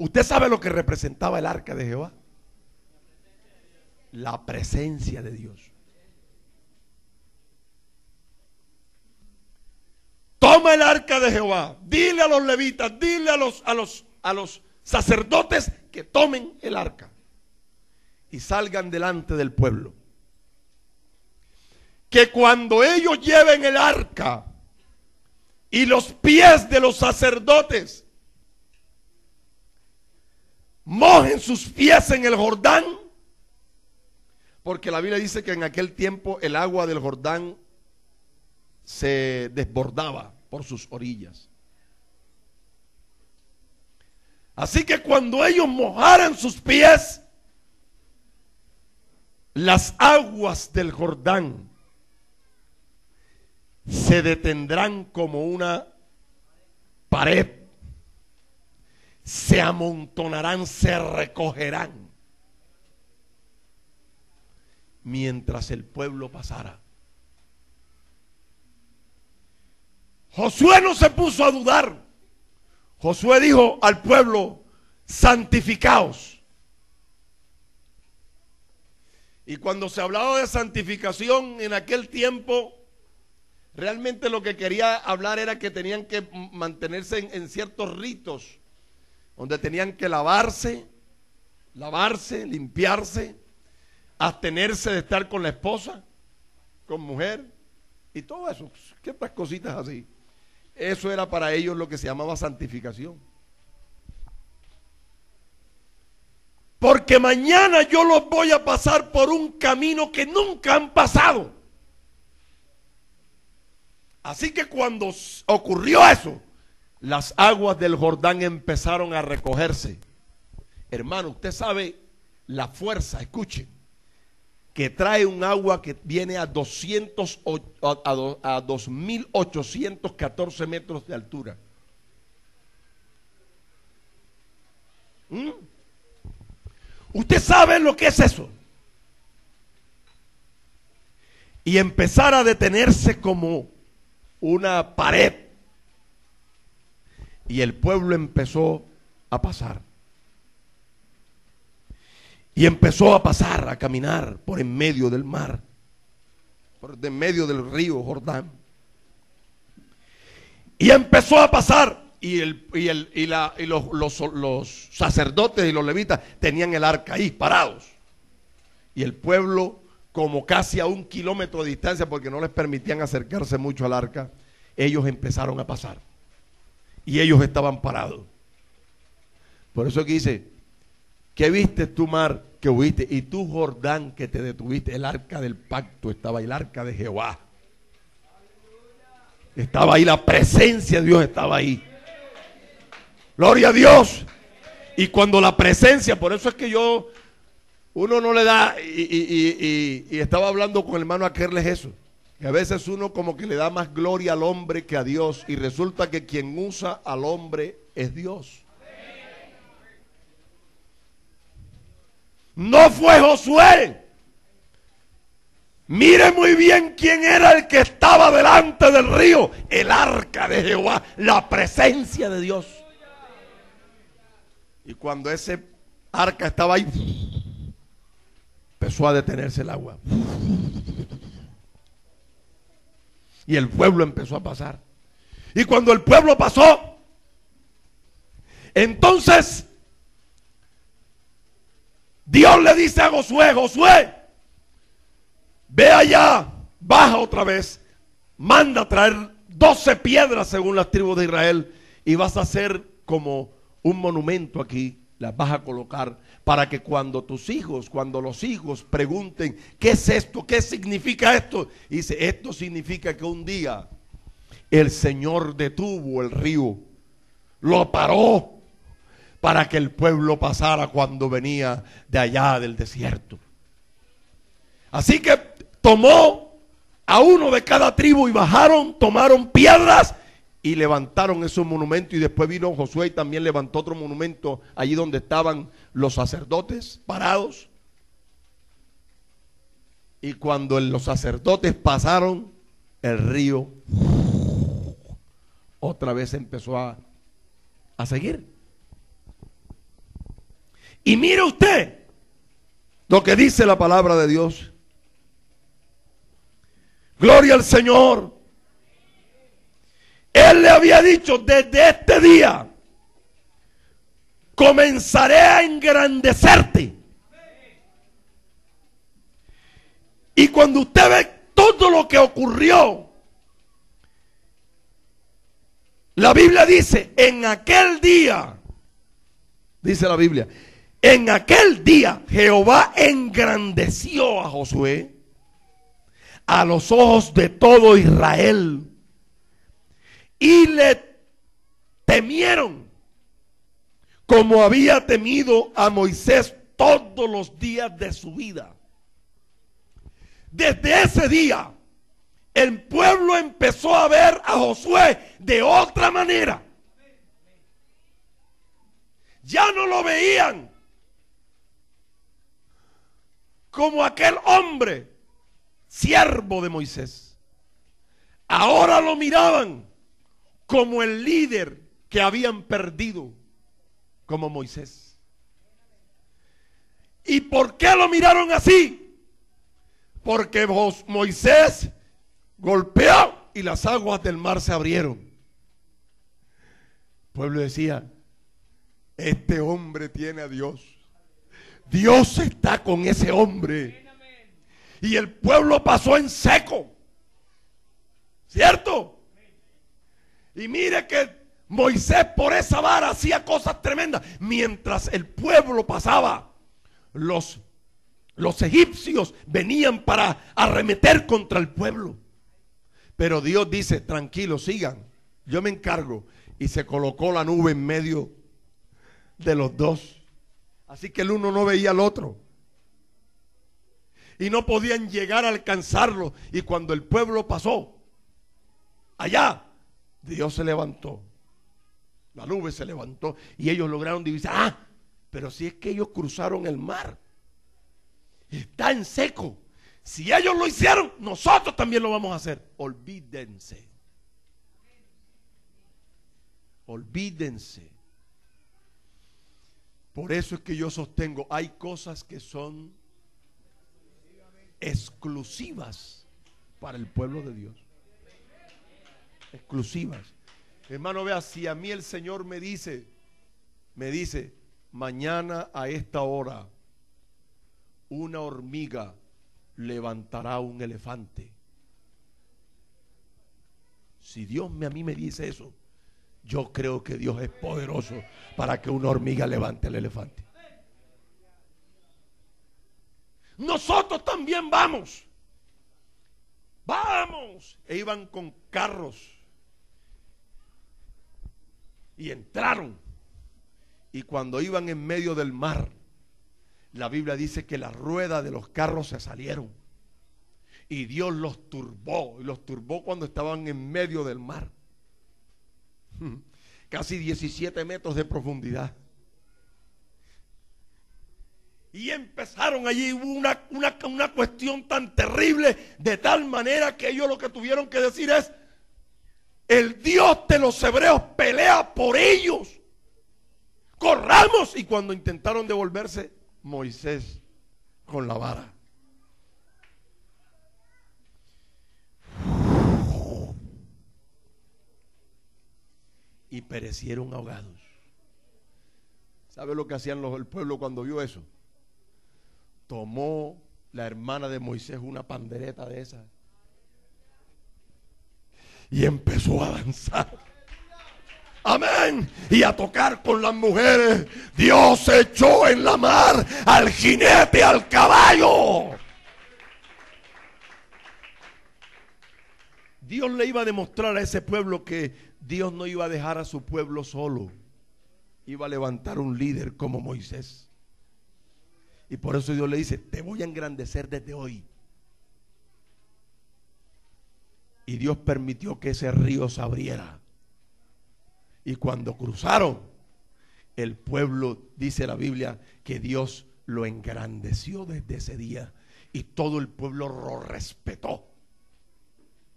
¿Usted sabe lo que representaba el arca de Jehová? La presencia de Dios. Toma el arca de Jehová, dile a los levitas, dile a los sacerdotes que tomen el arca y salgan delante del pueblo. Que cuando ellos lleven el arca y los pies de los sacerdotes mojen sus pies en el Jordán, porque la Biblia dice que en aquel tiempo el agua del Jordán se desbordaba por sus orillas. Así que cuando ellos mojaran sus pies, las aguas del Jordán se detendrán como una pared, se amontonarán, se recogerán mientras el pueblo pasara. Josué no se puso a dudar. Josué dijo al pueblo: santificaos. Y cuando se hablaba de santificación en aquel tiempo, realmente lo que quería hablar era que tenían que mantenerse en ciertos ritos, donde tenían que lavarse, limpiarse, abstenerse de estar con la esposa, con mujer y todo eso, qué otras cositas así. Eso era para ellos lo que se llamaba santificación. Porque mañana yo los voy a pasar por un camino que nunca han pasado. Así que cuando ocurrió eso, las aguas del Jordán empezaron a recogerse. Hermano, usted sabe la fuerza, escuchen, que trae un agua que viene a 2.814 metros de altura. ¿Usted sabe lo que es eso? Y empezar a detenerse como una pared. Y el pueblo empezó a pasar. Y empezó a pasar, a caminar por en medio del mar, por en medio del río Jordán. Y empezó a pasar. Y los sacerdotes y los levitas tenían el arca ahí parados. Y el pueblo, como casi a 1 kilómetro de distancia, porque no les permitían acercarse mucho al arca, ellos empezaron a pasar. Y ellos estaban parados. Por eso que dice: ¿qué viste tú, mar, que huiste? Y tú, Jordán, que te detuviste. El arca del pacto estaba ahí, el arca de Jehová. Estaba ahí, la presencia de Dios estaba ahí. Gloria a Dios. Y cuando la presencia, por eso es que uno no le da, y estaba hablando con el hermano Akerles eso, que a veces uno como que le da más gloria al hombre que a Dios, y resulta que quien usa al hombre es Dios. No fue Josué. Mire muy bien quién era el que estaba delante del río: el arca de Jehová, la presencia de Dios. Y cuando ese arca estaba ahí, empezó a detenerse el agua. Y el pueblo empezó a pasar. Y cuando el pueblo pasó, entonces Dios le dice a Josué: Josué, ve allá, baja otra vez, manda a traer 12 piedras según las tribus de Israel, y vas a hacer como un monumento aquí, las vas a colocar para que cuando los hijos pregunten: ¿qué es esto? ¿Qué significa esto? Y dice: esto significa que un día el Señor detuvo el río, lo paró para que el pueblo pasara cuando venía de allá del desierto. Así que tomó a uno de cada tribu y bajaron, tomaron piedras y levantaron esos monumentos. Y después vino Josué y también levantó otro monumento allí donde estaban los sacerdotes parados. Y cuando los sacerdotes pasaron, el río otra vez empezó a seguir. Y mire usted lo que dice la palabra de Dios. Gloria al Señor. Él le había dicho: desde este día comenzaré a engrandecerte. Y cuando usted ve todo lo que ocurrió, la Biblia dice: en aquel día, dice la Biblia, en aquel día Jehová engrandeció a Josué a los ojos de todo Israel, y le temieron como había temido a Moisés todos los días de su vida. Desde ese día, el pueblo empezó a ver a Josué de otra manera. Ya no lo veían como aquel hombre, siervo de Moisés. Ahora lo miraban como el líder que habían perdido, como Moisés. ¿Y por qué lo miraron así? Porque Moisés golpeó y las aguas del mar se abrieron. El pueblo decía: este hombre tiene a Dios. Dios está con ese hombre. Y el pueblo pasó en seco, ¿cierto? Y mire que Moisés por esa vara hacía cosas tremendas. Mientras el pueblo pasaba, los egipcios venían para arremeter contra el pueblo. Pero Dios dice: tranquilo, sigan, yo me encargo. Y se colocó la nube en medio de los dos. Así que el uno no veía al otro. Y no podían llegar a alcanzarlo. Y cuando el pueblo pasó allá, Dios se levantó. La nube se levantó y ellos lograron divisar. Pero si es que ellos cruzaron el mar, está en seco. Si ellos lo hicieron, nosotros también lo vamos a hacer. Olvídense. Olvídense. Por eso es que yo sostengo: hay cosas que son exclusivas para el pueblo de Dios. Exclusivas. Hermano, vea, si a mí el Señor me dice, mañana a esta hora una hormiga levantará un elefante. Si Dios a mí me dice eso, yo creo que Dios es poderoso para que una hormiga levante el elefante. Nosotros también vamos. E iban con carros y entraron. Y cuando iban en medio del mar, la Biblia dice que las ruedas de los carros se salieron. Y Dios los turbó. Y los turbó cuando estaban en medio del mar. Casi 17 metros de profundidad. Y empezaron allí, hubo una cuestión tan terrible, de tal manera que ellos lo que tuvieron que decir es: el Dios de los hebreos pelea por ellos, corramos. Y cuando intentaron devolverse, Moisés con la vara. Y perecieron ahogados. ¿Sabe lo que hacían el pueblo cuando vio eso? Tomó la hermana de Moisés una pandereta de esas y empezó a danzar. Amén. Y a tocar con las mujeres. Dios echó en la mar al jinete, al caballo. Dios le iba a demostrar a ese pueblo que Dios no iba a dejar a su pueblo solo. Iba a levantar un líder como Moisés. Y por eso Dios le dice: te voy a engrandecer desde hoy. Y Dios permitió que ese río se abriera. Y cuando cruzaron, el pueblo, dice la Biblia, que Dios lo engrandeció desde ese día. Y todo el pueblo lo respetó.